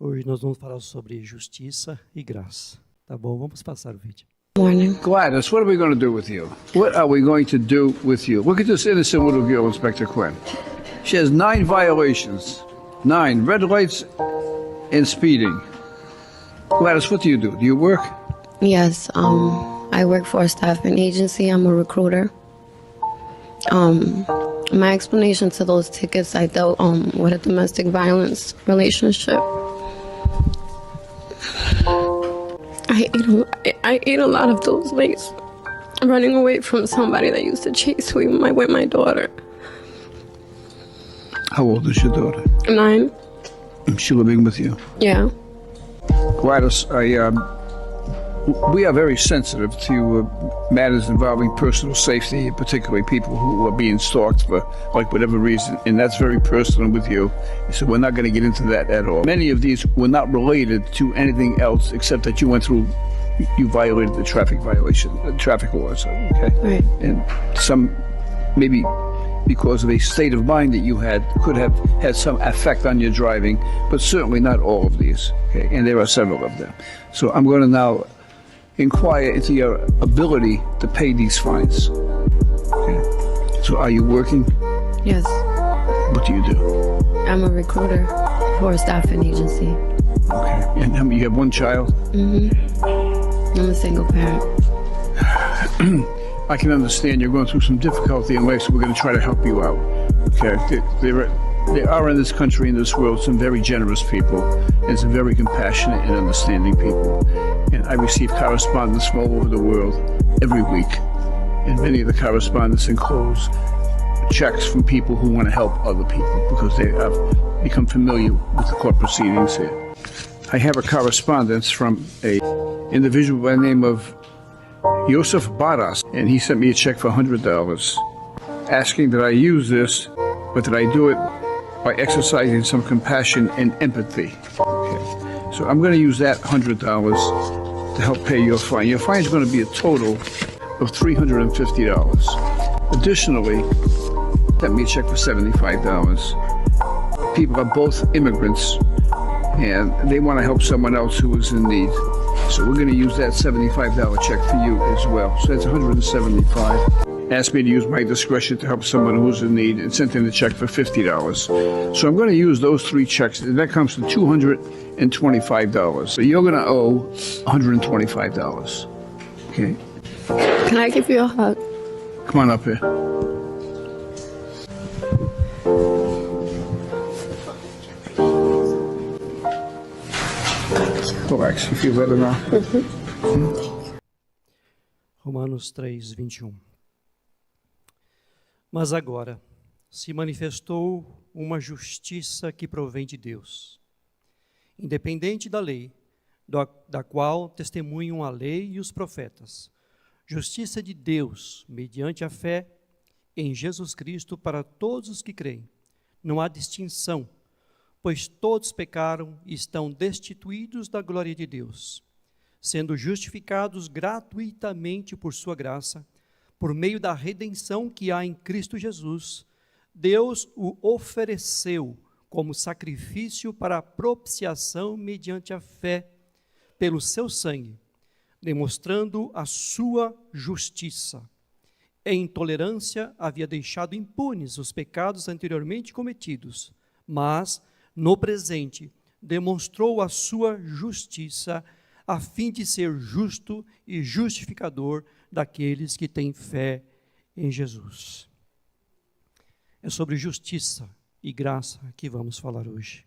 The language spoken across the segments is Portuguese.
Hoje nós vamos falar sobre justiça e graça. Tá bom? Vamos passar o vídeo. Morning. Gladys, what are we going to do with you? What are we going to do with you? Look at this innocent little girl, Inspector Quinn. She has 9 violations. 9 red lights and speeding. Gladys, what do? Do you work? Yes, I work for a staffing agency. I'm a recruiter. My explanation to those tickets, I dealt with a domestic violence relationship. I ate a lot of those nights running away from somebody that used to chase me with my daughter. How old is your daughter? 9. Is she living with you? Yeah. Gladys, we are very sensitive to matters involving personal safety, particularly people who are being stalked for whatever reason, and that's very personal with you. So we're not going to get into that at all. Many of these were not related to anything else except that you violated the traffic laws, okay? Right. And some, maybe because of a state of mind that you had, could have had some effect on your driving, but certainly not all of these, okay? And there are several of them. So I'm going to now inquire into your ability to pay these fines. Okay. So are you working? Yes. What do you do? I'm a recruiter for a staffing agency. Okay. And you have one child? I'm a single parent. I can understand you're going through some difficulty in life, so we're going to try to help you out. Okay. There are in this country, in this world, some very generous people and some very compassionate and understanding people. And I receive correspondence from all over the world every week. And many of the correspondence includes checks from people who want to help other people because they have become familiar with the court proceedings here. I have a correspondence from an individual by the name of Yosef Baras, and he sent me a check for $100, asking that I use this, but that I do it by exercising some compassion and empathy. Okay. So I'm going to use that $100 to help pay your fine. Your fine is going to be a total of $350. Additionally, sent me a check for $75. People are both immigrants, and they want to help someone else who is in need. So we're going to use that $75 check for you as well. So that's $175. Asked me to use my discretion to help someone who's in need and sent in a check for $50. So I'm going to use those 3 checks, and that comes to $225. So you're going to owe $125. Okay? Can I give you a hug? Come on up here. Relax. You feel better now? Romanos 3:21. Mas agora se manifestou uma justiça que provém de Deus, independente da lei, da qual testemunham a lei e os profetas. Justiça de Deus, mediante a fé em Jesus Cristo para todos os que creem. Não há distinção, pois todos pecaram e estão destituídos da glória de Deus, sendo justificados gratuitamente por sua graça, por meio da redenção que há em Cristo Jesus. Deus o ofereceu como sacrifício para a propiciação mediante a fé, pelo seu sangue, demonstrando a sua justiça. Em intolerância havia deixado impunes os pecados anteriormente cometidos, mas, no presente, demonstrou a sua justiça, a fim de ser justo e justificador daqueles que têm fé em Jesus. É sobre justiça e graça que vamos falar hoje.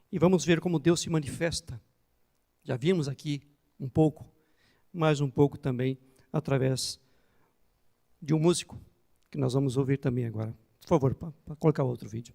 E vamos ver como Deus se manifesta. Já vimos aqui um pouco, mais um pouco também, através de um músico, que nós vamos ouvir também agora. Por favor, para colocar outro vídeo.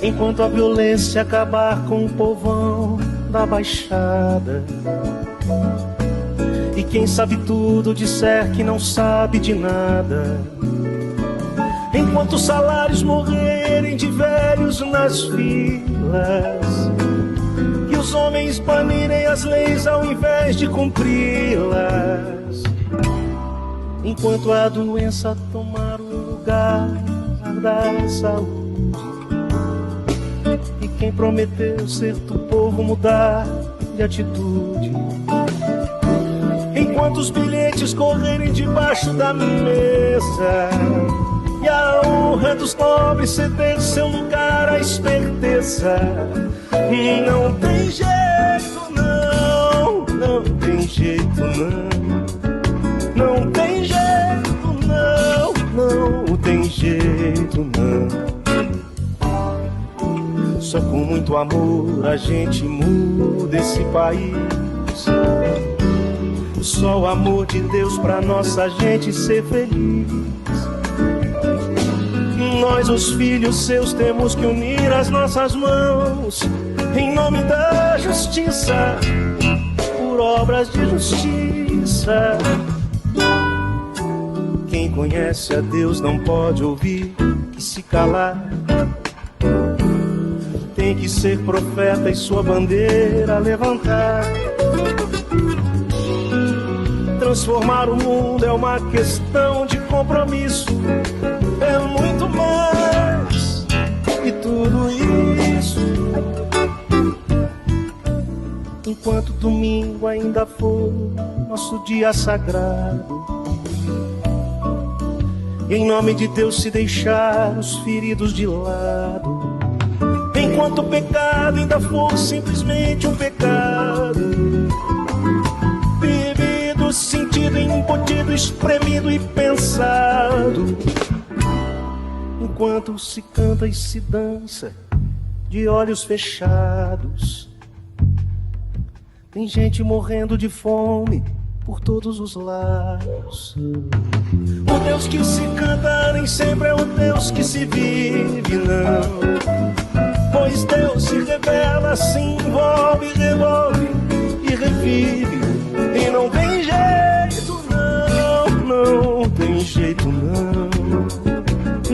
Enquanto a violência acabar com o povão da Baixada E quem sabe tudo disser que não sabe de nada, enquanto os salários morrerem de velhos nas filas, e os homens banirem as leis ao invés de cumpri-las, enquanto a doença tomar o lugar da saúde, e quem prometeu ser do povo mudar de atitude, enquanto os bilhetes correrem debaixo da mesa, e a honra dos nobres ceder seu lugar à esperteza, não tem jeito não, não tem jeito não, não tem jeito não, não tem jeito não. Só com muito amor a gente muda esse país, só o amor de Deus pra nossa gente ser feliz. Nós, os filhos seus, temos que unir as nossas mãos em nome da justiça, por obras de justiça. Quem conhece a Deus não pode ouvir e se calar, tem que ser profeta e sua bandeira levantar. Transformar o mundo é uma questão de compromisso, é muito mais que tudo isso. Enquanto domingo ainda for nosso dia sagrado, em nome de Deus se deixar os feridos de lado, enquanto o pecado ainda for simplesmente um pecado, vivido, sentido, embutido, espremido e pensado, enquanto se canta e se dança de olhos fechados, tem gente morrendo de fome por todos os lados. O Deus que se canta nem sempre é o Deus que se vive, não, pois Deus se revela, se envolve, revolve e revive, e não tem jeito não, não tem jeito não,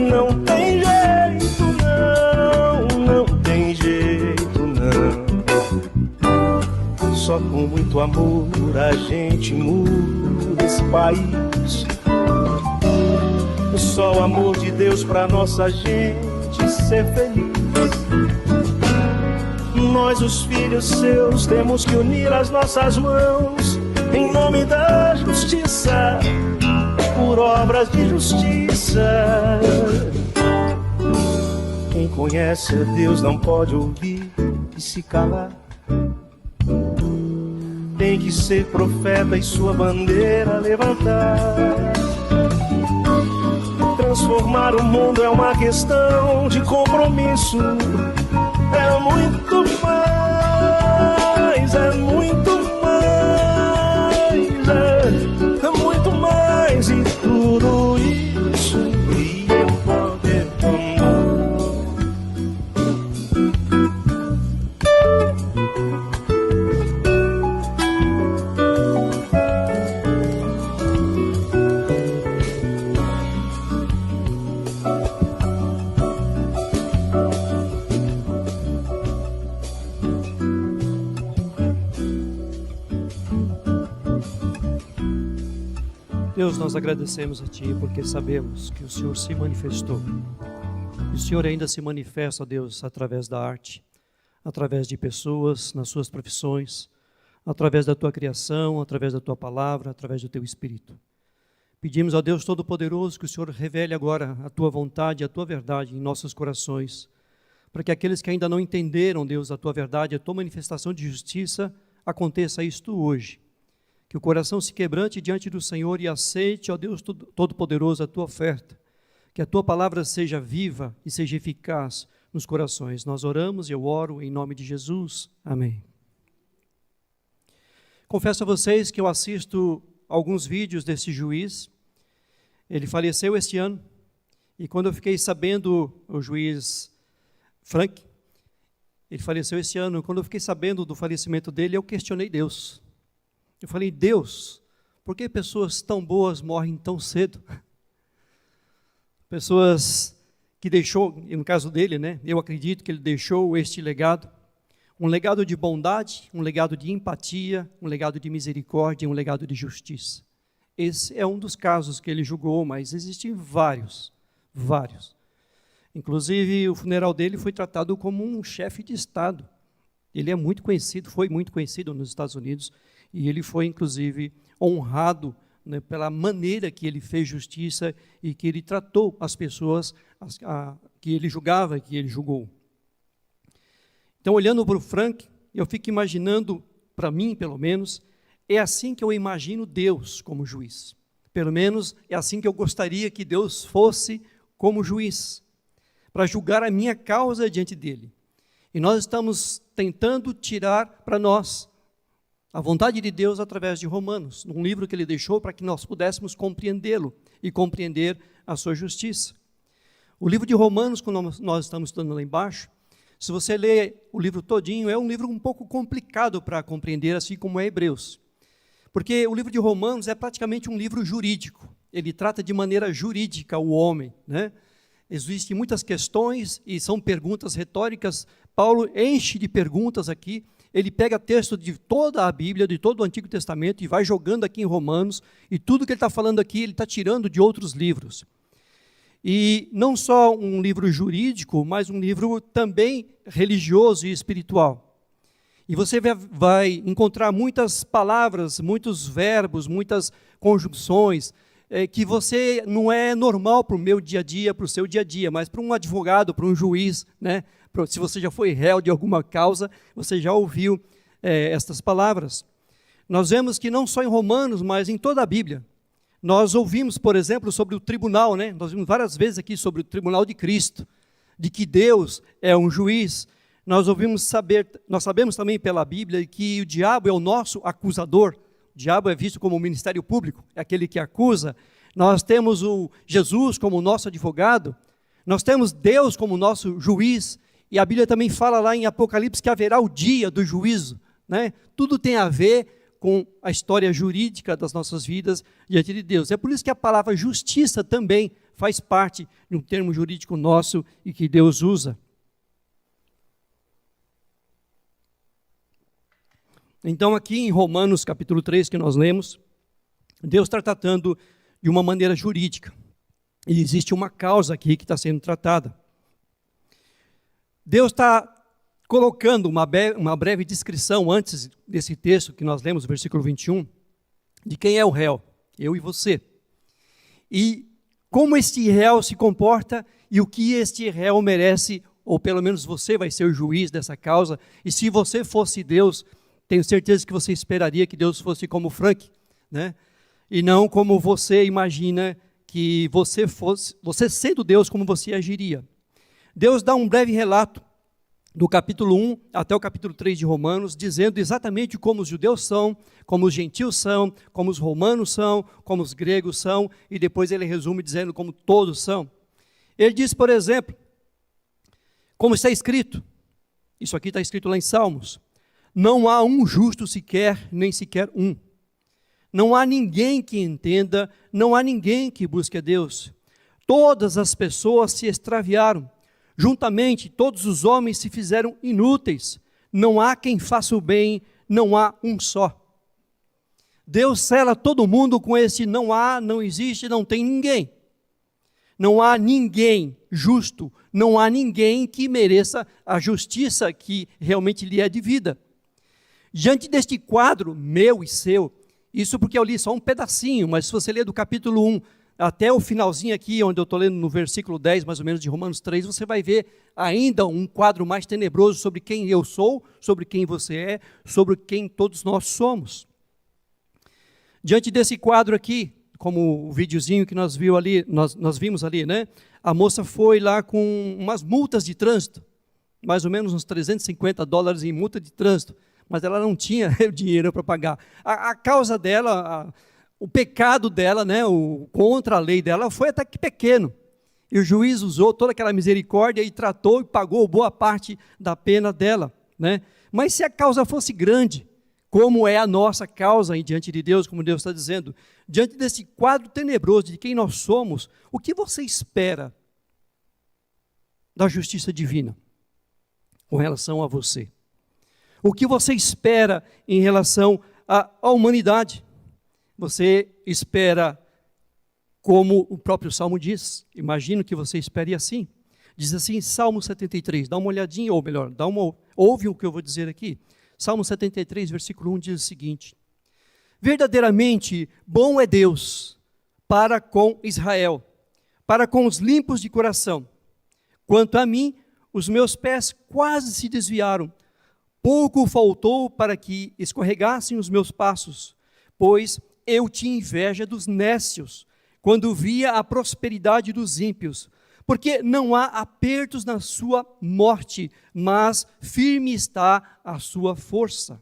não tem jeito não, não tem jeito não. Só com muito amor a gente muda esse país, só o amor de Deus pra nossa gente ser feliz. Nós, os filhos seus, temos que unir as nossas mãos em nome da justiça, por obras de justiça. Quem conhece a Deus não pode ouvir e se calar, tem que ser profeta e sua bandeira levantar. Transformar o mundo é uma questão de compromisso, é muito mais, é muito mais, é muito mais, e tudo isso ia poder tomar. Deus, nós agradecemos a Ti porque sabemos que o Senhor se manifestou. E o Senhor ainda se manifesta, ó Deus, através da arte, através de pessoas, nas suas profissões, através da Tua criação, através da Tua palavra, através do Teu Espírito. Pedimos, ó Deus Todo-Poderoso, que o Senhor revele agora a Tua vontade, a Tua verdade em nossos corações, para que aqueles que ainda não entenderam, Deus, a Tua verdade, a Tua manifestação de justiça, aconteça isto hoje. Que o coração se quebrante diante do Senhor e aceite, ó Deus Todo-Poderoso, a Tua oferta. Que a Tua palavra seja viva e seja eficaz nos corações. Nós oramos e eu oro em nome de Jesus. Amém. Confesso a vocês que eu assisto alguns vídeos desse juiz. Ele faleceu este ano. E quando eu fiquei sabendo, o juiz Frank, ele faleceu este ano. Quando eu fiquei sabendo do falecimento dele, eu questionei Deus. Eu falei, Deus, por que pessoas tão boas morrem tão cedo? Pessoas que deixou, no caso dele, né, eu acredito que ele deixou este legado, um legado de bondade, um legado de empatia, um legado de misericórdia, um legado de justiça. Esse é um dos casos que ele julgou, mas existem vários. Inclusive, o funeral dele foi tratado como um chefe de Estado. Ele é muito conhecido, foi muito conhecido nos Estados Unidos, e ele foi, inclusive, honrado, né, pela maneira que ele fez justiça e que ele tratou as pessoas que ele julgava, que ele julgou. Então, olhando para o Frank, eu fico imaginando, para mim, pelo menos, é assim que eu imagino Deus como juiz. Pelo menos é assim que eu gostaria que Deus fosse como juiz, para julgar a minha causa diante dele. E nós estamos tentando tirar para nós a vontade de Deus através de Romanos, num livro que ele deixou para que nós pudéssemos compreendê-lo e compreender a sua justiça. O livro de Romanos, quando nós estamos estudando lá embaixo, se você ler o livro todinho, é um livro um pouco complicado para compreender, assim como é Hebreus. Porque o livro de Romanos é praticamente um livro jurídico. Ele trata de maneira jurídica o homem, né? Existem muitas questões e são perguntas retóricas. Paulo enche de perguntas aqui. Ele pega texto de toda a Bíblia, de todo o Antigo Testamento e vai jogando aqui em Romanos. E tudo que ele está falando aqui, ele está tirando de outros livros. E não só um livro jurídico, mas um livro também religioso e espiritual. E você vai encontrar muitas palavras, muitos verbos, muitas conjunções, que você não é normal para o meu dia a dia, para o seu dia a dia, mas para um advogado, para um juiz, né? Se você já foi réu de alguma causa, você já ouviu estas palavras. Nós vemos que não só em Romanos, mas em toda a Bíblia. Nós ouvimos, por exemplo, sobre o tribunal, né? Nós vimos várias vezes aqui sobre o tribunal de Cristo, de que Deus é um juiz. Nós sabemos também pela Bíblia que o diabo é o nosso acusador. O diabo é visto como o ministério público, é aquele que acusa. Nós temos o Jesus como o nosso advogado. Nós temos Deus como o nosso juiz. E a Bíblia também fala lá em Apocalipse que haverá o dia do juízo, né? Tudo tem a ver com a história jurídica das nossas vidas diante de Deus. É por isso que a palavra justiça também faz parte de um termo jurídico nosso e que Deus usa. Então, aqui em Romanos, capítulo 3, que nós lemos, Deus está tratando de uma maneira jurídica. E existe uma causa aqui que está sendo tratada. Deus está colocando uma breve descrição antes desse texto que nós lemos, versículo 21, de quem é o réu, eu e você. E como este réu se comporta e o que este réu merece, ou pelo menos você vai ser o juiz dessa causa. E se você fosse Deus, tenho certeza que você esperaria que Deus fosse como Frank, né? E não como você imagina que você sendo Deus, como você agiria. Deus dá um breve relato do capítulo 1 até o capítulo 3 de Romanos, dizendo exatamente como os judeus são, como os gentios são, como os romanos são, como os gregos são, e depois ele resume dizendo como todos são. Ele diz, por exemplo, como está escrito, isso aqui está escrito lá em Salmos, não há um justo sequer, nem sequer um. Não há ninguém que entenda, não há ninguém que busque a Deus. Todas as pessoas se extraviaram. Juntamente, todos os homens se fizeram inúteis. Não há quem faça o bem, não há um só. Deus sela todo mundo com esse não há, não existe, não tem ninguém. Não há ninguém justo, não há ninguém que mereça a justiça que realmente lhe é devida. Diante deste quadro, meu e seu, isso porque eu li só um pedacinho, mas se você ler do capítulo 1 até o finalzinho aqui, onde eu estou lendo no versículo 10, mais ou menos, de Romanos 3, você vai ver ainda um quadro mais tenebroso sobre quem eu sou, sobre quem você é, sobre quem todos nós somos. Diante desse quadro aqui, como o videozinho que nós vimos ali, né? A moça foi lá com umas multas de trânsito, mais ou menos uns $350 em multa de trânsito, mas ela não tinha o dinheiro para pagar. A causa dela, o pecado dela, né, contra a lei dela, foi até que pequeno. E o juiz usou toda aquela misericórdia e tratou e pagou boa parte da pena dela, né? Mas se a causa fosse grande, como é a nossa causa diante de Deus, como Deus está dizendo. Diante desse quadro tenebroso de quem nós somos, o que você espera da justiça divina com relação a você? O que você espera em relação à humanidade? Você espera, como o próprio Salmo diz, imagino que você espere assim. Diz assim, Salmo 73, dá uma olhadinha, ou melhor, ouve o que eu vou dizer aqui. Salmo 73, versículo 1 diz o seguinte: verdadeiramente bom é Deus para com Israel, para com os limpos de coração. Quanto a mim, os meus pés quase se desviaram. Pouco faltou para que escorregassem os meus passos, pois eu tinha inveja dos nécios, quando via a prosperidade dos ímpios, porque não há apertos na sua morte, mas firme está a sua força.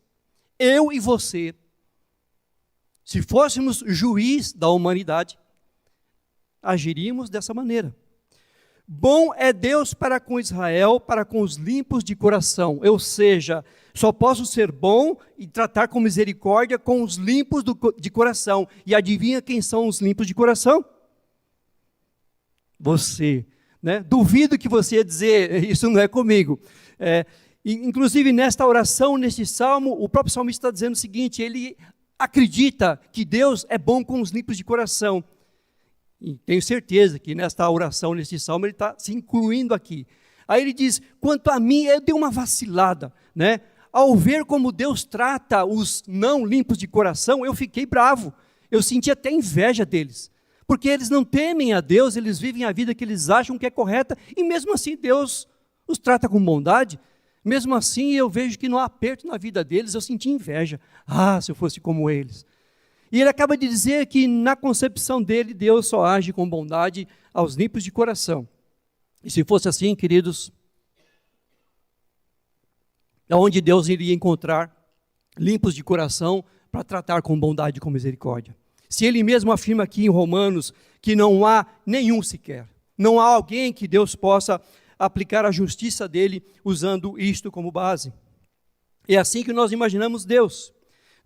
Eu e você, se fôssemos juiz da humanidade, agiríamos dessa maneira. Bom é Deus para com Israel, para com os limpos de coração. Ou seja, só posso ser bom e tratar com misericórdia com os limpos de coração. E adivinha quem são os limpos de coração? Você, né? Duvido que você ia dizer, isso não é comigo. Inclusive nesta oração, neste salmo, o próprio salmista está dizendo o seguinte, ele acredita que Deus é bom com os limpos de coração. E tenho certeza que nesta oração, neste salmo, ele está se incluindo aqui. Aí ele diz, quanto a mim, eu dei uma vacilada, né? Ao ver como Deus trata os não limpos de coração, eu fiquei bravo. Eu senti até inveja deles. Porque eles não temem a Deus, eles vivem a vida que eles acham que é correta, e mesmo assim Deus os trata com bondade. Mesmo assim eu vejo que não há aperto na vida deles, eu senti inveja. Ah, se eu fosse como eles. E ele acaba de dizer que na concepção dele, Deus só age com bondade aos limpos de coração. E se fosse assim, queridos, aonde Deus iria encontrar limpos de coração para tratar com bondade e com misericórdia? Se ele mesmo afirma aqui em Romanos que não há nenhum sequer, não há alguém que Deus possa aplicar a justiça dele usando isto como base. É assim que nós imaginamos Deus.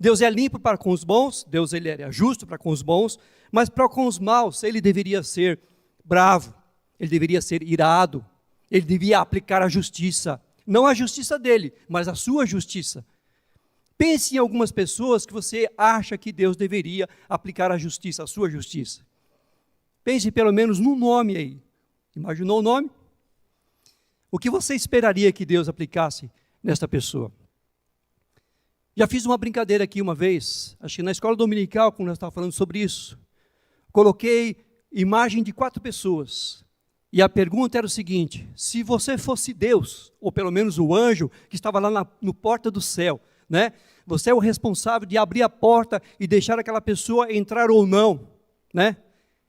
Deus é limpo para com os bons, Deus ele é justo para com os bons, mas para com os maus ele deveria ser bravo, ele deveria ser irado, ele devia aplicar a justiça, não a justiça dele, mas a sua justiça. Pense em algumas pessoas que você acha que Deus deveria aplicar a justiça, a sua justiça. Pense pelo menos num nome aí. Imaginou o nome? O que você esperaria que Deus aplicasse nesta pessoa? Já fiz uma brincadeira aqui uma vez, acho que na escola dominical, quando nós estávamos falando sobre isso. Coloquei imagem de 4 pessoas. E a pergunta era o seguinte, se você fosse Deus, ou pelo menos o anjo que estava lá no porta do céu, né? Você é o responsável de abrir a porta e deixar aquela pessoa entrar ou não, né?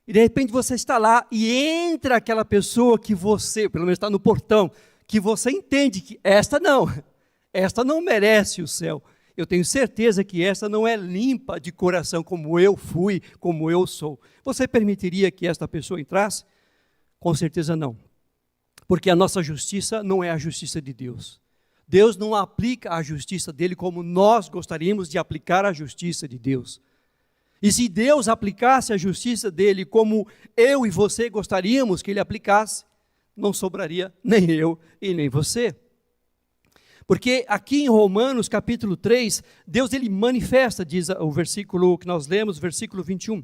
E de repente você está lá e entra aquela pessoa que você, pelo menos está no portão, que você entende que esta não merece o céu. Eu tenho certeza que esta não é limpa de coração como eu fui, como eu sou. Você permitiria que esta pessoa entrasse? Com certeza não. Porque a nossa justiça não é a justiça de Deus. Deus não aplica a justiça dele como nós gostaríamos de aplicar a justiça de Deus. E se Deus aplicasse a justiça dele como eu e você gostaríamos que ele aplicasse, não sobraria nem eu e nem você. Porque aqui em Romanos capítulo 3, Deus ele manifesta, diz o versículo que nós lemos, versículo 21.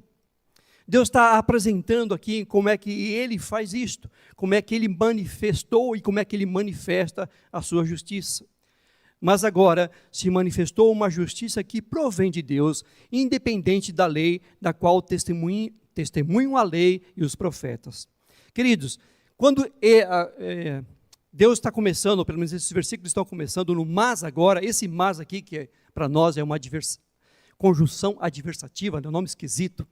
Deus está apresentando aqui como é que ele faz isto, como é que ele manifestou e como é que ele manifesta a sua justiça. Mas agora se manifestou uma justiça que provém de Deus, independente da lei, da qual testemunham a lei e os profetas. Queridos, quando Deus está começando, ou pelo menos esses versículos estão começando no mas agora, esse mas aqui que para nós é uma conjunção adversativa, é um nome esquisito.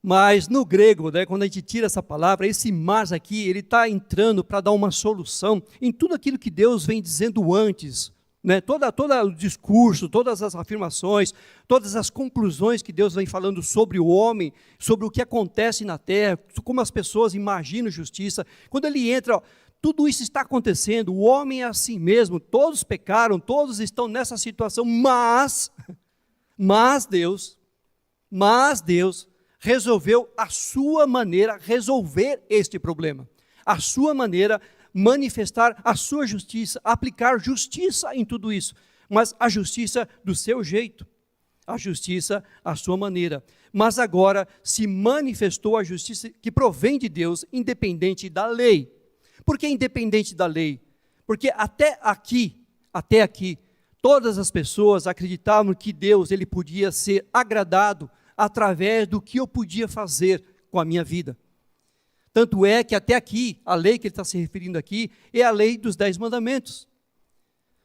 Mas no grego, né, quando a gente tira essa palavra, esse mas aqui, ele está entrando para dar uma solução em tudo aquilo que Deus vem dizendo antes, né, todo o discurso, todas as afirmações, todas as conclusões que Deus vem falando sobre o homem, sobre o que acontece na terra, como as pessoas imaginam justiça. Quando ele entra, tudo isso está acontecendo, o homem é assim mesmo, todos pecaram, todos estão nessa situação, mas Mas Deus resolveu a sua maneira resolver este problema. A sua maneira manifestar a sua justiça, aplicar justiça em tudo isso. Mas a justiça do seu jeito, a justiça à sua maneira. Mas agora se manifestou a justiça que provém de Deus, independente da lei. Por que independente da lei? Porque até aqui, todas as pessoas acreditavam que Deus ele podia ser agradado através do que eu podia fazer com a minha vida. Tanto é que até aqui, a lei que ele está se referindo aqui, é a lei dos 10 mandamentos.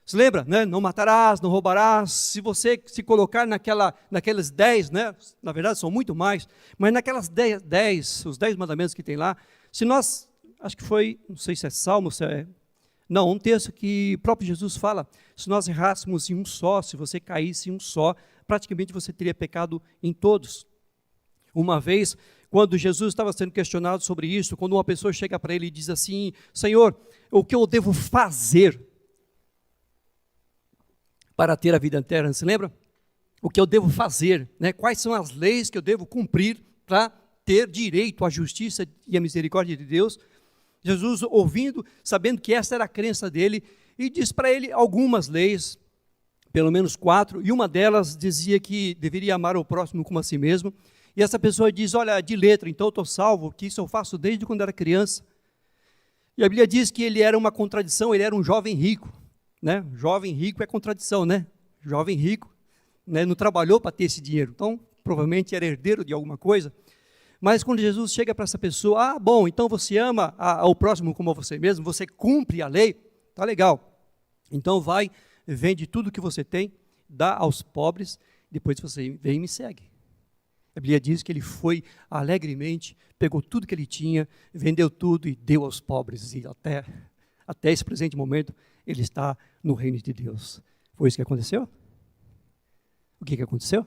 Você lembra, né? Não matarás, não roubarás. Se você se colocar naquelas 10, né? Na verdade são muito mais, mas naquelas 10, os 10 mandamentos que tem lá, se nós, acho que foi, não sei se é Salmo, não, um texto que o próprio Jesus fala, se nós errássemos em um só, se você caísse em um só, praticamente você teria pecado em todos. Uma vez, quando Jesus estava sendo questionado sobre isso, quando uma pessoa chega para ele e diz assim, Senhor, o que eu devo fazer para ter a vida eterna? Se lembra? O que eu devo fazer, né? Quais são as leis que eu devo cumprir para ter direito à justiça e à misericórdia de Deus? Jesus, ouvindo, sabendo que essa era a crença dele, e diz para ele algumas leis, pelo menos 4, e uma delas dizia que deveria amar o próximo como a si mesmo, e essa pessoa diz, olha, de letra, então eu estou salvo, que isso eu faço desde quando era criança. E a Bíblia diz que ele era uma contradição, ele era um jovem rico, né? Jovem rico é contradição, né? Jovem rico, né? Não trabalhou para ter esse dinheiro, então provavelmente era herdeiro de alguma coisa. Mas quando Jesus chega para essa pessoa, bom, então você ama ao próximo como a você mesmo, você cumpre a lei, tá legal. Então vai, vende tudo que você tem, dá aos pobres, depois você vem e me segue. A Bíblia diz que ele foi alegremente, pegou tudo que ele tinha, vendeu tudo e deu aos pobres. E até esse presente momento, ele está no reino de Deus. Foi isso que aconteceu? O que aconteceu?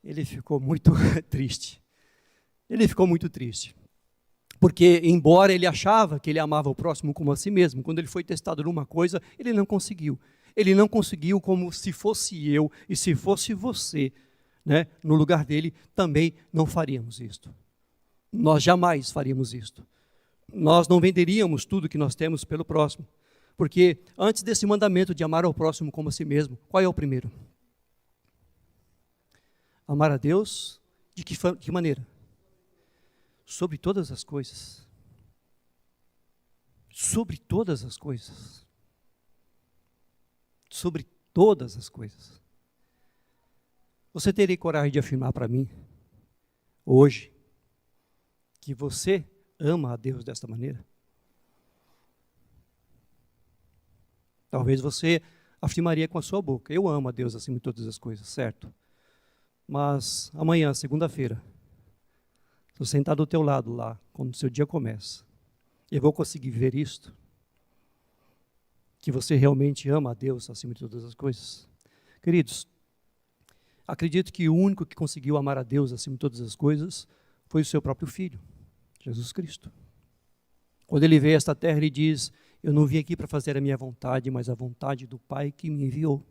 Ele ficou muito triste. Ele ficou muito triste. Porque, embora ele achava que ele amava o próximo como a si mesmo, quando ele foi testado numa coisa, ele não conseguiu. Ele não conseguiu como se fosse eu e se fosse você, né? No lugar dele, também não faríamos isto. Nós jamais faríamos isto. Nós não venderíamos tudo que nós temos pelo próximo. Porque antes desse mandamento de amar ao próximo como a si mesmo, qual é o primeiro? Amar a Deus de que maneira? Sobre todas as coisas. Sobre todas as coisas. Sobre todas as coisas. Você teria coragem de afirmar para mim, hoje, que você ama a Deus desta maneira? Talvez você afirmaria com a sua boca, eu amo a Deus acima de todas as coisas, certo? Mas amanhã, segunda-feira, estou sentado do teu lado lá, quando o seu dia começa, eu vou conseguir ver isto? Que você realmente ama a Deus acima de todas as coisas? Queridos, acredito que o único que conseguiu amar a Deus acima de todas as coisas foi o seu próprio Filho, Jesus Cristo. Quando ele veio a esta terra, ele diz, eu não vim aqui para fazer a minha vontade, mas a vontade do Pai que me enviou.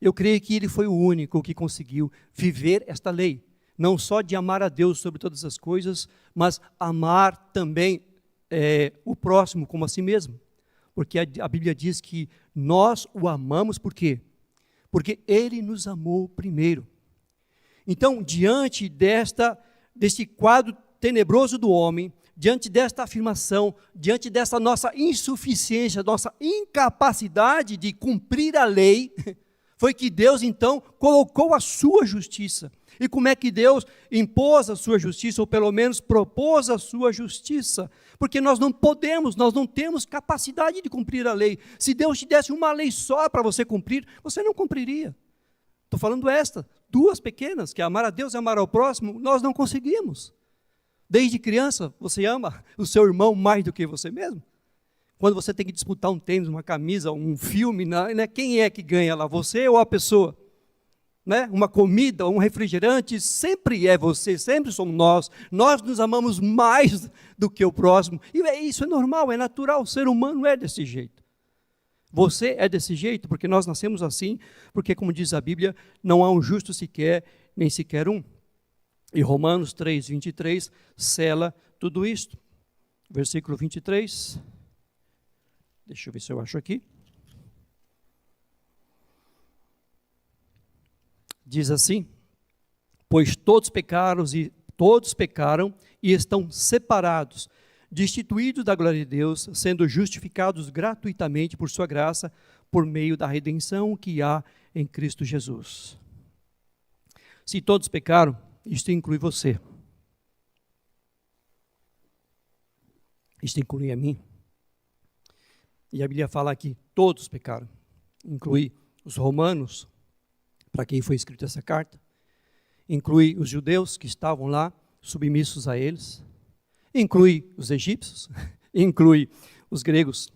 Eu creio que ele foi o único que conseguiu viver esta lei, não só de amar a Deus sobre todas as coisas, mas amar também o próximo como a si mesmo. Porque a Bíblia diz que nós o amamos por quê? Porque ele nos amou primeiro. Então, diante deste quadro tenebroso do homem, diante desta afirmação, diante dessa nossa insuficiência, nossa incapacidade de cumprir a lei, foi que Deus então colocou a sua justiça. E como é que Deus impôs a sua justiça, ou pelo menos propôs a sua justiça? Porque nós não podemos, nós não temos capacidade de cumprir a lei. Se Deus te desse uma lei só para você cumprir, você não cumpriria. Estou falando duas pequenas, que é amar a Deus e amar ao próximo, nós não conseguimos. Desde criança, você ama o seu irmão mais do que você mesmo? Quando você tem que disputar um tênis, uma camisa, um filme, né? Quem é que ganha lá, você ou a pessoa? Né? Uma comida, um refrigerante, sempre é você, sempre somos nós. Nós nos amamos mais do que o próximo. E isso é normal, é natural, o ser humano é desse jeito. Você é desse jeito porque nós nascemos assim, porque, como diz a Bíblia, não há um justo sequer, nem sequer um. E Romanos 3, 23 sela tudo isto. Versículo 23. Deixa eu ver se eu acho aqui. Diz assim: pois todos pecaram e estão separados, destituídos da glória de Deus, sendo justificados gratuitamente por sua graça, por meio da redenção que há em Cristo Jesus. Se todos pecaram, isto inclui você. Isto inclui a mim. E a Bíblia fala que todos pecaram. Inclui os romanos, para quem foi escrita essa carta. Inclui os judeus que estavam lá, submissos a eles. Inclui os egípcios. Inclui os gregos.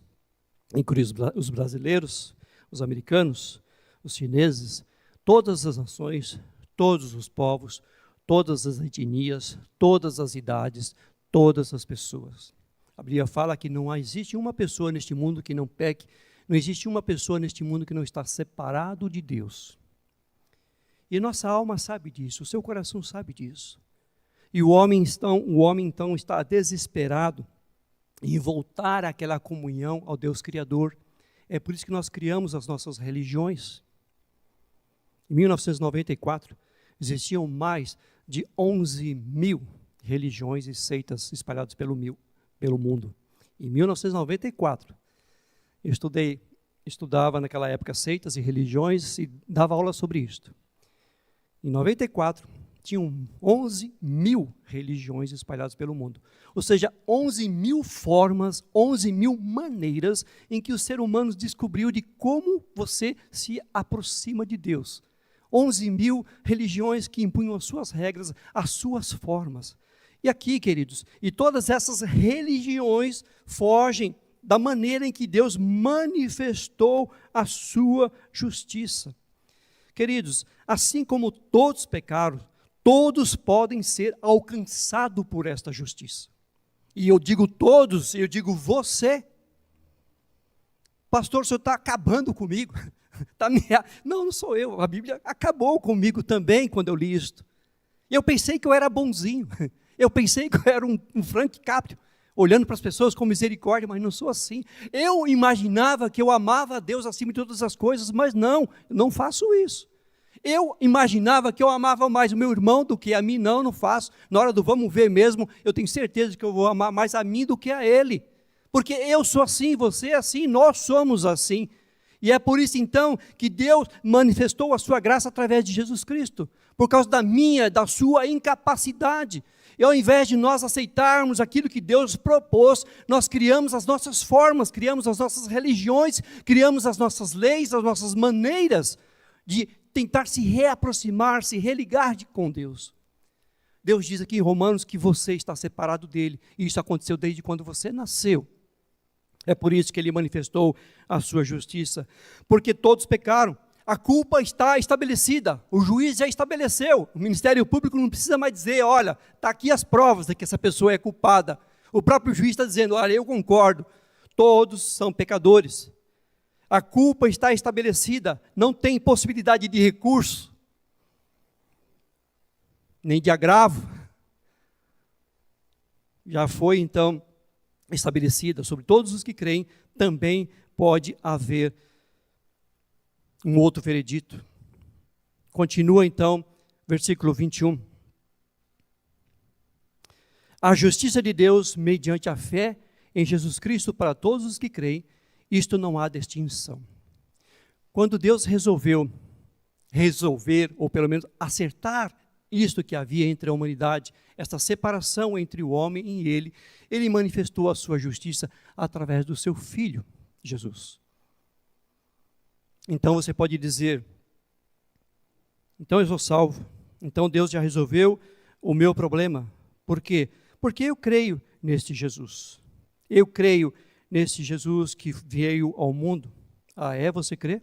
Inclui os brasileiros, os americanos, os chineses. Todas as nações, todos os povos, todas as etnias, todas as idades, todas as pessoas. A Bíblia fala que não existe uma pessoa neste mundo que não peque, não existe uma pessoa neste mundo que não está separado de Deus. E nossa alma sabe disso, o seu coração sabe disso. E o homem então está desesperado em voltar àquela comunhão ao Deus Criador. É por isso que nós criamos as nossas religiões. Em 1994, existiam mais de 11 mil religiões e seitas espalhadas pelo mundo. Em 1994, eu estudava naquela época seitas e religiões e dava aula sobre isto. Em 94, tinham 11 mil religiões espalhadas pelo mundo. Ou seja, 11 mil formas, 11 mil maneiras em que o ser humano descobriu de como você se aproxima de Deus. 11 mil religiões que impunham as suas regras, as suas formas. E aqui, queridos, e todas essas religiões fogem da maneira em que Deus manifestou a sua justiça. Queridos, assim como todos pecaram, todos podem ser alcançados por esta justiça. E eu digo todos, eu digo você. Pastor, o senhor está acabando comigo. Não sou eu, a Bíblia acabou comigo também quando eu li isto. Eu pensei que eu era bonzinho, eu pensei que eu era um Frank Caprio, olhando para as pessoas com misericórdia, mas não sou assim. Eu imaginava que eu amava a Deus acima de todas as coisas, mas não faço isso. Eu imaginava que eu amava mais o meu irmão do que a mim, não faço. Na hora do vamos ver mesmo, eu tenho certeza que eu vou amar mais a mim do que a ele. Porque eu sou assim, você é assim, nós somos assim. E é por isso então que Deus manifestou a sua graça através de Jesus Cristo. Por causa da sua incapacidade. E ao invés de nós aceitarmos aquilo que Deus propôs, nós criamos as nossas formas, criamos as nossas religiões, criamos as nossas leis, as nossas maneiras de tentar se reaproximar, se religar com Deus. Deus diz aqui em Romanos que você está separado dele, e isso aconteceu desde quando você nasceu. É por isso que ele manifestou a sua justiça, porque todos pecaram, a culpa está estabelecida, o juiz já estabeleceu, o Ministério Público não precisa mais dizer, olha, está aqui as provas de que essa pessoa é culpada, o próprio juiz está dizendo, olha, eu concordo, todos são pecadores. A culpa está estabelecida, não tem possibilidade de recurso, nem de agravo. Já foi então estabelecida sobre todos os que creem, também pode haver um outro veredito. Continua então, versículo 21. A justiça de Deus mediante a fé em Jesus Cristo para todos os que creem, isto não há distinção. Quando Deus resolver, ou pelo menos acertar isto que havia entre a humanidade, esta separação entre o homem e ele manifestou a sua justiça através do seu Filho, Jesus. Então você pode dizer, então eu sou salvo, então Deus já resolveu o meu problema. Por quê? Porque eu creio neste Jesus. Eu creio nesse Jesus que veio ao mundo. Você crê?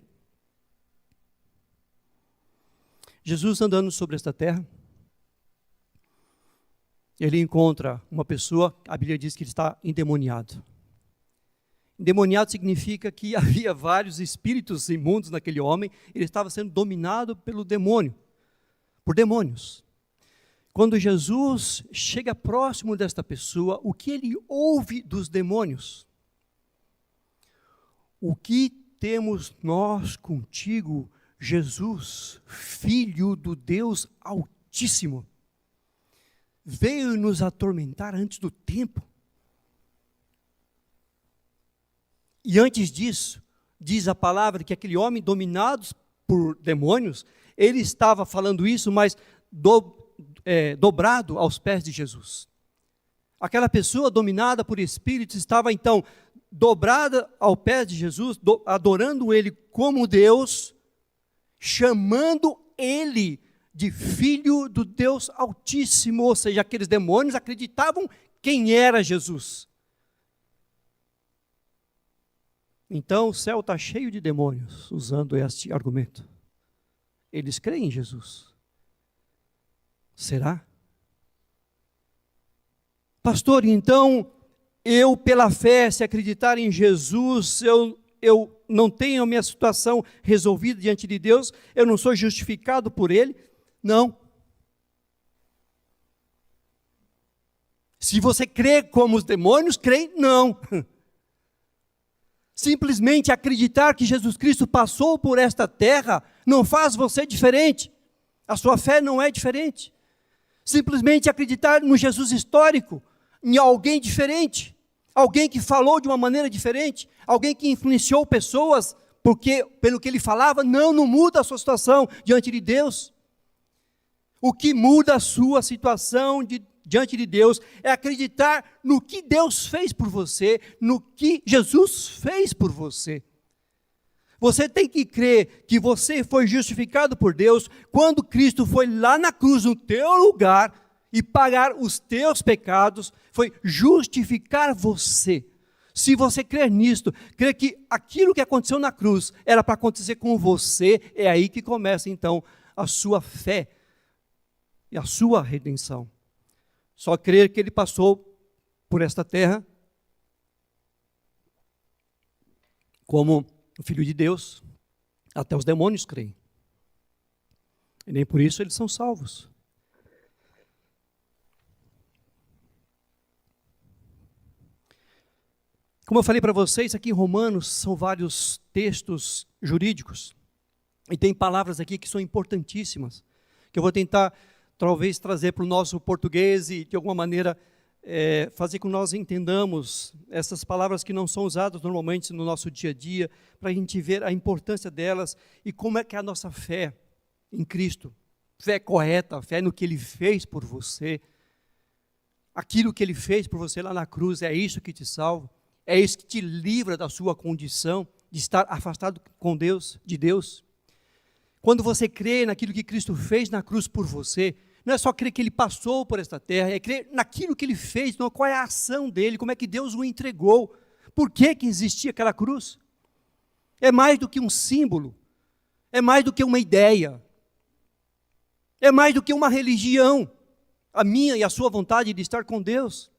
Jesus andando sobre esta terra, ele encontra uma pessoa, a Bíblia diz que ele está endemoniado. Endemoniado significa que havia vários espíritos imundos naquele homem, ele estava sendo dominado pelo demônio, por demônios. Quando Jesus chega próximo desta pessoa, o que ele ouve dos demônios? O que temos nós contigo, Jesus, Filho do Deus Altíssimo? Veio nos atormentar antes do tempo. E antes disso, diz a palavra que aquele homem dominado por demônios, ele estava falando isso, mas dobrado aos pés de Jesus. Aquela pessoa dominada por espíritos estava então dobrada ao pé de Jesus, adorando ele como Deus, chamando ele de Filho do Deus Altíssimo, ou seja, aqueles demônios acreditavam quem era Jesus. Então o céu está cheio de demônios, usando este argumento. Eles creem em Jesus. Será? Pastor, então, eu pela fé, se acreditar em Jesus, eu não tenho a minha situação resolvida diante de Deus, eu não sou justificado por Ele? Não. Se você crê como os demônios creem, não. Simplesmente acreditar que Jesus Cristo passou por esta terra não faz você diferente. A sua fé não é diferente. Simplesmente acreditar no Jesus histórico, em alguém diferente, alguém que falou de uma maneira diferente, alguém que influenciou pessoas pelo que ele falava, não muda a sua situação diante de Deus. O que muda a sua situação diante de Deus é acreditar no que Deus fez por você, no que Jesus fez por você. Você tem que crer que você foi justificado por Deus quando Cristo foi lá na cruz no teu lugar e pagar os teus pecados, foi justificar você. Se você crer nisto, crer que aquilo que aconteceu na cruz era para acontecer com você, é aí que começa então a sua fé e a sua redenção. Só crer que ele passou por esta terra como o Filho de Deus, até os demônios creem. E nem por isso eles são salvos. Como eu falei para vocês, aqui em Romanos são vários textos jurídicos. E tem palavras aqui que são importantíssimas, que eu vou tentar talvez trazer para o nosso português e de alguma maneira fazer com que nós entendamos essas palavras que não são usadas normalmente no nosso dia a dia, para a gente ver a importância delas e como é que é a nossa fé em Cristo, fé correta, fé no que Ele fez por você, aquilo que Ele fez por você lá na cruz, é isso que te salva, é isso que te livra da sua condição de estar afastado de Deus. Quando você crê naquilo que Cristo fez na cruz por você, não é só crer que Ele passou por esta terra, é crer naquilo que Ele fez, não, qual é a ação dEle, como é que Deus o entregou, por que existia aquela cruz. É mais do que um símbolo, é mais do que uma ideia, é mais do que uma religião, a minha e a sua vontade de estar com Deus.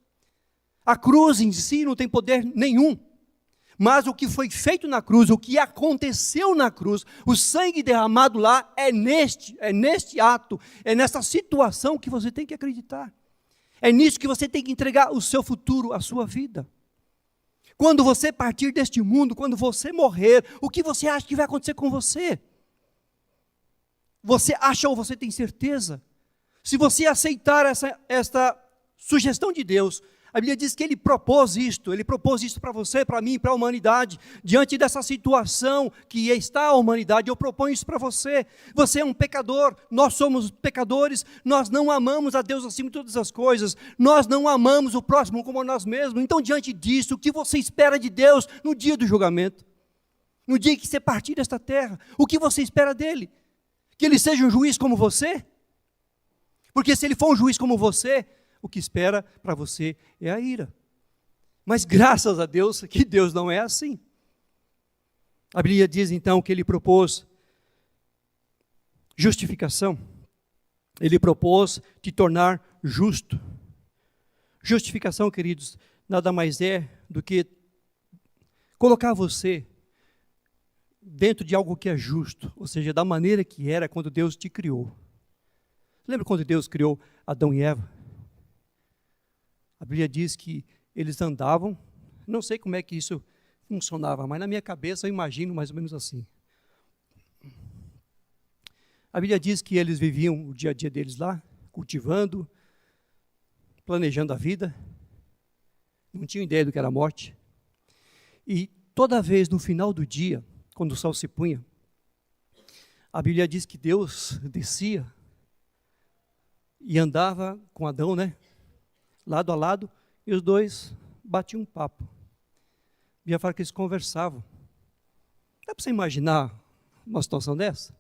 A cruz em si não tem poder nenhum, mas o que foi feito na cruz, o que aconteceu na cruz, o sangue derramado lá, é neste ato, é nessa situação que você tem que acreditar. É nisso que você tem que entregar o seu futuro, a sua vida. Quando você partir deste mundo, quando você morrer, o que você acha que vai acontecer com você? Você acha ou você tem certeza? Se você aceitar esta sugestão de Deus, a Bíblia diz que Ele propôs isto para você, para mim, para a humanidade. Diante dessa situação que está a humanidade, eu proponho isso para você. Você é um pecador, nós somos pecadores, nós não amamos a Deus acima de todas as coisas, nós não amamos o próximo como a nós mesmos. Então, diante disso, o que você espera de Deus no dia do julgamento? No dia que você partir desta terra, o que você espera dEle? Que Ele seja um juiz como você? Porque se Ele for um juiz como você, o que espera para você é a ira. Mas graças a Deus que Deus não é assim. A Bíblia diz então que Ele propôs justificação. Ele propôs te tornar justo. Justificação, queridos, nada mais é do que colocar você dentro de algo que é justo, ou seja, da maneira que era quando Deus te criou. Lembra quando Deus criou Adão e Eva? A Bíblia diz que eles andavam, não sei como é que isso funcionava, mas na minha cabeça eu imagino mais ou menos assim. A Bíblia diz que eles viviam o dia a dia deles lá, cultivando, planejando a vida, não tinham ideia do que era a morte. E toda vez no final do dia, quando o sol se punha, a Bíblia diz que Deus descia e andava com Adão, lado a lado, e os dois batiam um papo. A Bíblia fala que eles conversavam. Dá para você imaginar uma situação dessa?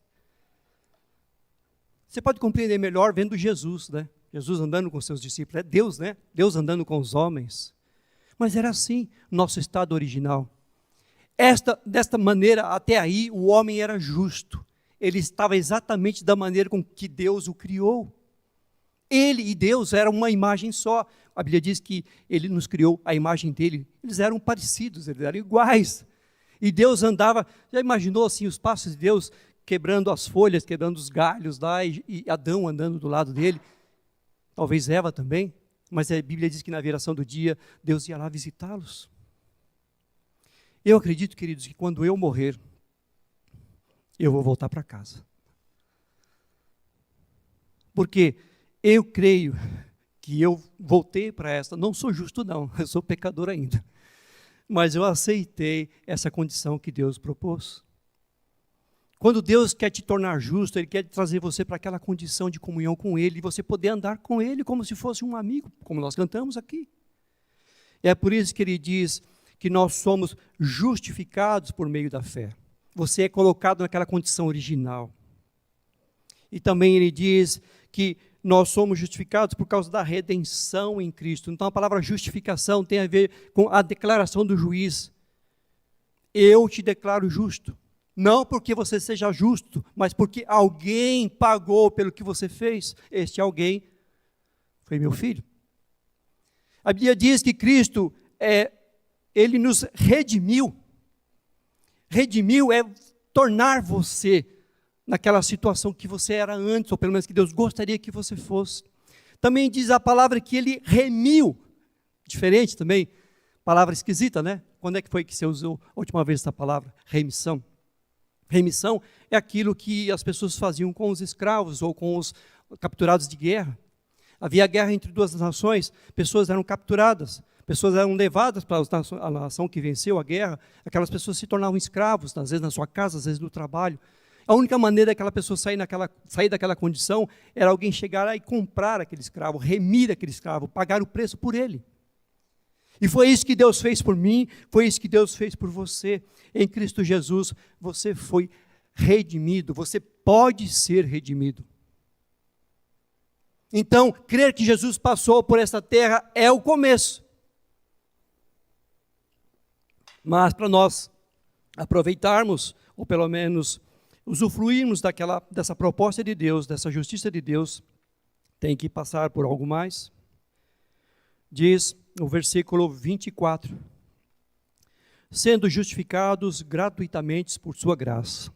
Você pode compreender melhor vendo Jesus, Jesus andando com seus discípulos. É Deus, Deus andando com os homens. Mas era assim, nosso estado original. Desta maneira, até aí, o homem era justo. Ele estava exatamente da maneira com que Deus o criou. Ele e Deus eram uma imagem só. A Bíblia diz que Ele nos criou a imagem dEle. Eles eram parecidos, eles eram iguais. E Deus andava, já imaginou assim os passos de Deus quebrando as folhas, quebrando os galhos lá, e Adão andando do lado dele? Talvez Eva também. Mas a Bíblia diz que na viração do dia, Deus ia lá visitá-los. Eu acredito, queridos, que quando eu morrer, eu vou voltar para casa. Porque eu creio que eu voltei para esta, não sou justo não, eu sou pecador ainda. Mas eu aceitei essa condição que Deus propôs. Quando Deus quer te tornar justo, Ele quer trazer você para aquela condição de comunhão com Ele, e você poder andar com Ele como se fosse um amigo, como nós cantamos aqui. E é por isso que Ele diz que nós somos justificados por meio da fé. Você é colocado naquela condição original. E também Ele diz que nós somos justificados por causa da redenção em Cristo. Então a palavra justificação tem a ver com a declaração do juiz. Eu te declaro justo. Não porque você seja justo, mas porque alguém pagou pelo que você fez. Este alguém foi meu filho. A Bíblia diz que Cristo, Ele nos redimiu. Redimiu é tornar você naquela situação que você era antes, ou pelo menos que Deus gostaria que você fosse. Também diz a palavra que Ele remiu. Diferente também, palavra esquisita, Quando é que foi que você usou a última vez essa palavra? Remissão. Remissão é aquilo que as pessoas faziam com os escravos ou com os capturados de guerra. Havia guerra entre duas nações, pessoas eram capturadas, pessoas eram levadas para a nação que venceu a guerra, aquelas pessoas se tornavam escravos, às vezes na sua casa, às vezes no trabalho. A única maneira daquela pessoa sair daquela condição era alguém chegar lá e comprar aquele escravo, remir aquele escravo, pagar o preço por ele. E foi isso que Deus fez por mim, foi isso que Deus fez por você. Em Cristo Jesus, você foi redimido, você pode ser redimido. Então, crer que Jesus passou por essa terra é o começo. Mas para nós aproveitarmos, ou pelo menos usufruirmos dessa proposta de Deus, dessa justiça de Deus, tem que passar por algo mais. Diz o versículo 24, sendo justificados gratuitamente por sua graça.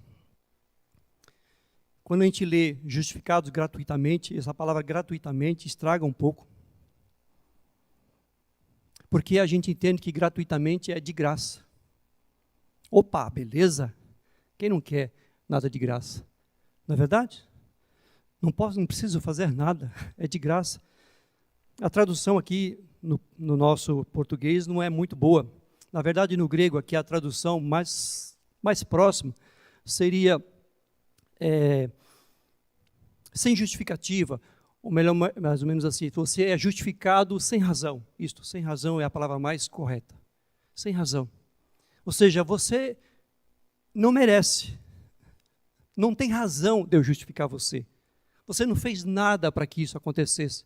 Quando a gente lê justificados gratuitamente, essa palavra gratuitamente estraga um pouco. Porque a gente entende que gratuitamente é de graça. Opa, beleza? Quem não quer nada de graça? Não é verdade? Não preciso fazer nada, é de graça. A tradução aqui no nosso português não é muito boa. Na verdade, no grego aqui a tradução mais próxima seria sem justificativa, ou melhor, mais ou menos assim, você é justificado sem razão. Isto, sem razão é a palavra mais correta. Sem razão. Ou seja, você não merece, não tem razão de eu justificar você. Você não fez nada para que isso acontecesse.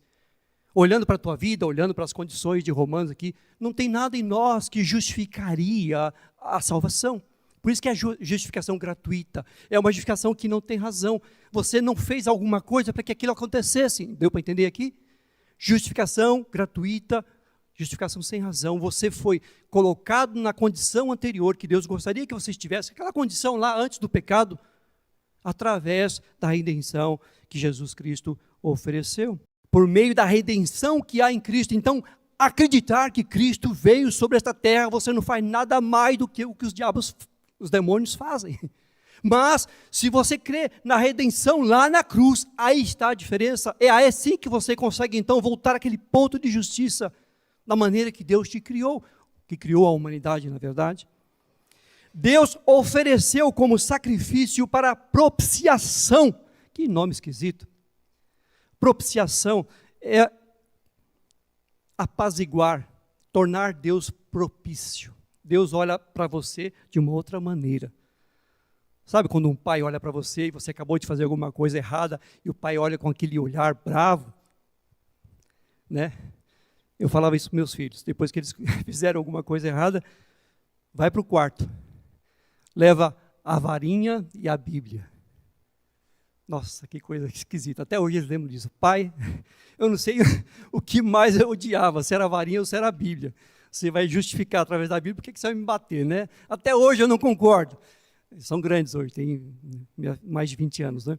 Olhando para a tua vida, olhando para as condições de Romanos aqui, não tem nada em nós que justificaria a salvação. Por isso que é justificação gratuita. É uma justificação que não tem razão. Você não fez alguma coisa para que aquilo acontecesse. Deu para entender aqui? Justificação gratuita Justificação sem razão. Você foi colocado na condição anterior que Deus gostaria que você estivesse, aquela condição lá antes do pecado, através da redenção que Jesus Cristo ofereceu. Por meio da redenção que há em Cristo. Então, acreditar que Cristo veio sobre esta terra, você não faz nada mais do que o que os demônios fazem. Mas, se você crê na redenção lá na cruz, aí está a diferença. É assim que você consegue, então, voltar àquele ponto de justiça, da maneira que Deus te criou, que criou a humanidade, na verdade. Deus ofereceu como sacrifício para propiciação. Que nome esquisito. Propiciação é apaziguar, tornar Deus propício. Deus olha para você de uma outra maneira. Sabe quando um pai olha para você e você acabou de fazer alguma coisa errada e o pai olha com aquele olhar bravo? Né? Eu falava isso para meus filhos. Depois que eles fizeram alguma coisa errada, vai para o quarto. Leva a varinha e a Bíblia. Nossa, que coisa esquisita. Até hoje eles lembram disso. Pai, eu não sei o que mais eu odiava, se era a varinha ou se era a Bíblia. Você vai justificar através da Bíblia, por que você vai me bater, né? Até hoje eu não concordo. Eles são grandes hoje, têm mais de 20 anos, né?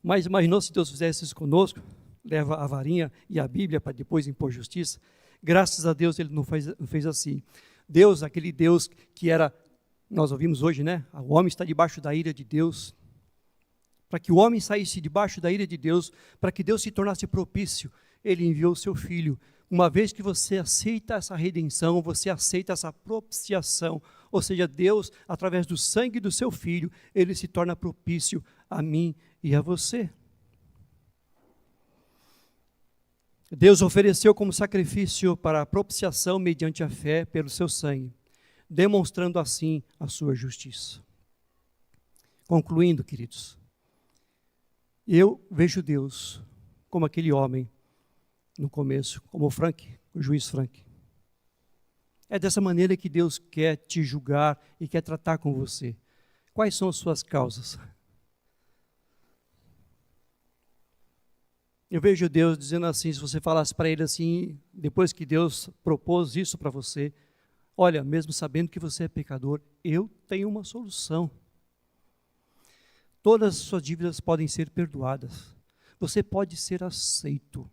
Mas imaginou se Deus fizesse isso conosco? Leva a varinha e a Bíblia para depois impor justiça? Graças a Deus ele não fez assim. Deus, aquele Deus que era, nós ouvimos hoje, né? O homem está debaixo da ira de Deus. Para que o homem saísse debaixo da ira de Deus, para que Deus se tornasse propício, ele enviou o seu Filho. Uma vez que você aceita essa redenção, você aceita essa propiciação, ou seja, Deus, através do sangue do seu Filho, ele se torna propício a mim e a você. Deus ofereceu como sacrifício para a propiciação mediante a fé pelo seu sangue, demonstrando assim a sua justiça. Concluindo, queridos, eu vejo Deus como aquele homem no começo, como o juiz Frank. É dessa maneira que Deus quer te julgar e quer tratar com você. Quais são as suas causas? Eu vejo Deus dizendo assim, se você falasse para ele assim, depois que Deus propôs isso para você, olha, mesmo sabendo que você é pecador, eu tenho uma solução. Todas as suas dívidas podem ser perdoadas. Você pode ser aceito.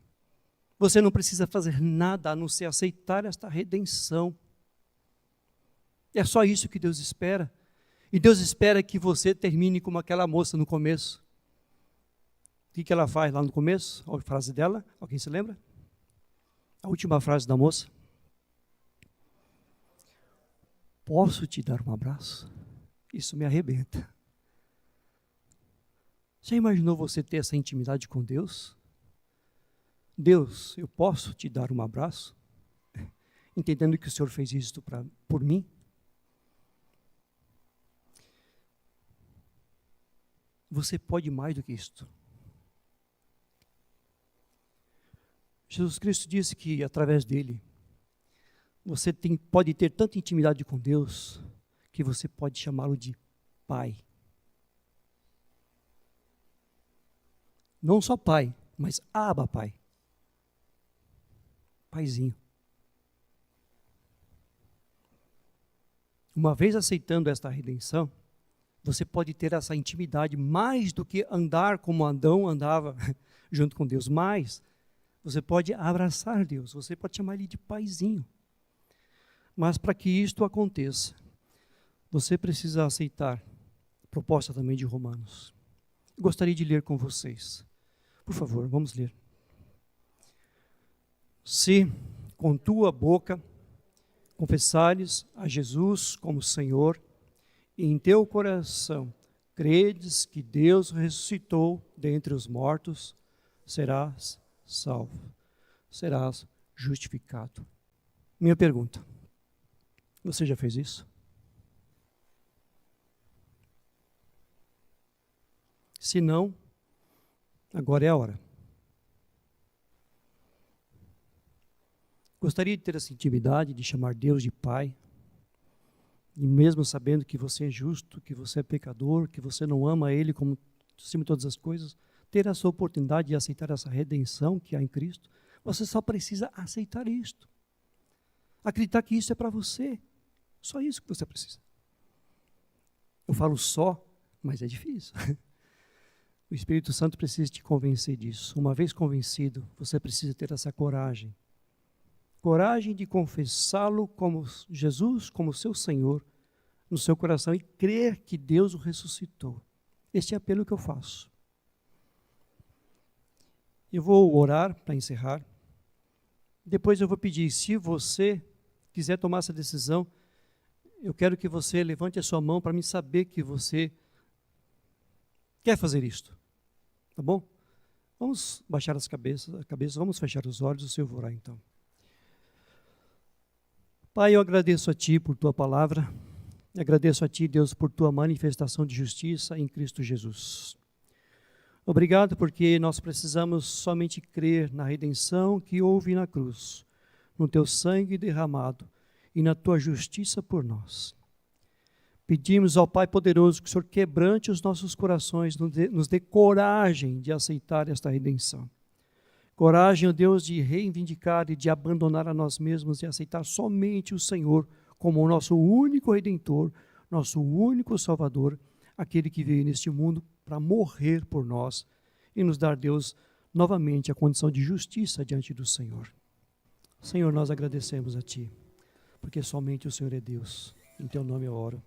Você não precisa fazer nada a não ser aceitar esta redenção. É só isso que Deus espera. E Deus espera que você termine como aquela moça no começo. O que ela faz lá no começo? A frase dela, alguém se lembra? A última frase da moça. Posso te dar um abraço? Isso me arrebenta. Já imaginou você ter essa intimidade com Deus? Deus, eu posso te dar um abraço? Entendendo que o Senhor fez isso por mim? Você pode mais do que isto. Jesus Cristo disse que através dele, você pode ter tanta intimidade com Deus, que você pode chamá-lo de Pai. Não só Pai, mas Abba Pai. Paizinho. Uma vez aceitando esta redenção, você pode ter essa intimidade mais do que andar como Adão andava junto com Deus. Mas você pode abraçar Deus, você pode chamar Ele de Paizinho. Mas para que isto aconteça, você precisa aceitar a proposta também de Romanos. Eu gostaria de ler com vocês. Por favor, vamos ler. Se com tua boca confessares a Jesus como Senhor, e em teu coração credes que Deus ressuscitou dentre os mortos, serás salvo, serás justificado. Minha pergunta, você já fez isso? Se não, agora é a hora. Gostaria de ter essa intimidade, de chamar Deus de Pai, e mesmo sabendo que você é justo, que você é pecador, que você não ama Ele como acima de todas as coisas, ter essa oportunidade de aceitar essa redenção que há em Cristo, você só precisa aceitar isto. Acreditar que isso é para você. Só isso que você precisa. Eu falo só, mas é difícil. O Espírito Santo precisa te convencer disso. Uma vez convencido, você precisa ter essa coragem. Coragem de confessá-lo como Jesus, como seu Senhor, no seu coração e crer que Deus o ressuscitou. Este é o apelo que eu faço. Eu vou orar para encerrar. Depois eu vou pedir, se você quiser tomar essa decisão, eu quero que você levante a sua mão para mim saber que você quer fazer isto. Tá bom? Vamos baixar as cabeças, vamos fechar os olhos, o Senhor vai orar então. Pai, eu agradeço a Ti por Tua palavra, agradeço a Ti, Deus, por Tua manifestação de justiça em Cristo Jesus. Obrigado porque nós precisamos somente crer na redenção que houve na cruz, no Teu sangue derramado e na Tua justiça por nós. Pedimos ao Pai poderoso que o Senhor quebrante os nossos corações, nos dê coragem de aceitar esta redenção. Coragem, ó Deus, de reivindicar e de abandonar a nós mesmos e aceitar somente o Senhor como o nosso único Redentor, nosso único Salvador, aquele que veio neste mundo para morrer por nós e nos dar, Deus, novamente a condição de justiça diante do Senhor. Senhor, nós agradecemos a Ti, porque somente o Senhor é Deus. Em Teu nome eu oro.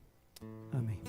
Amém.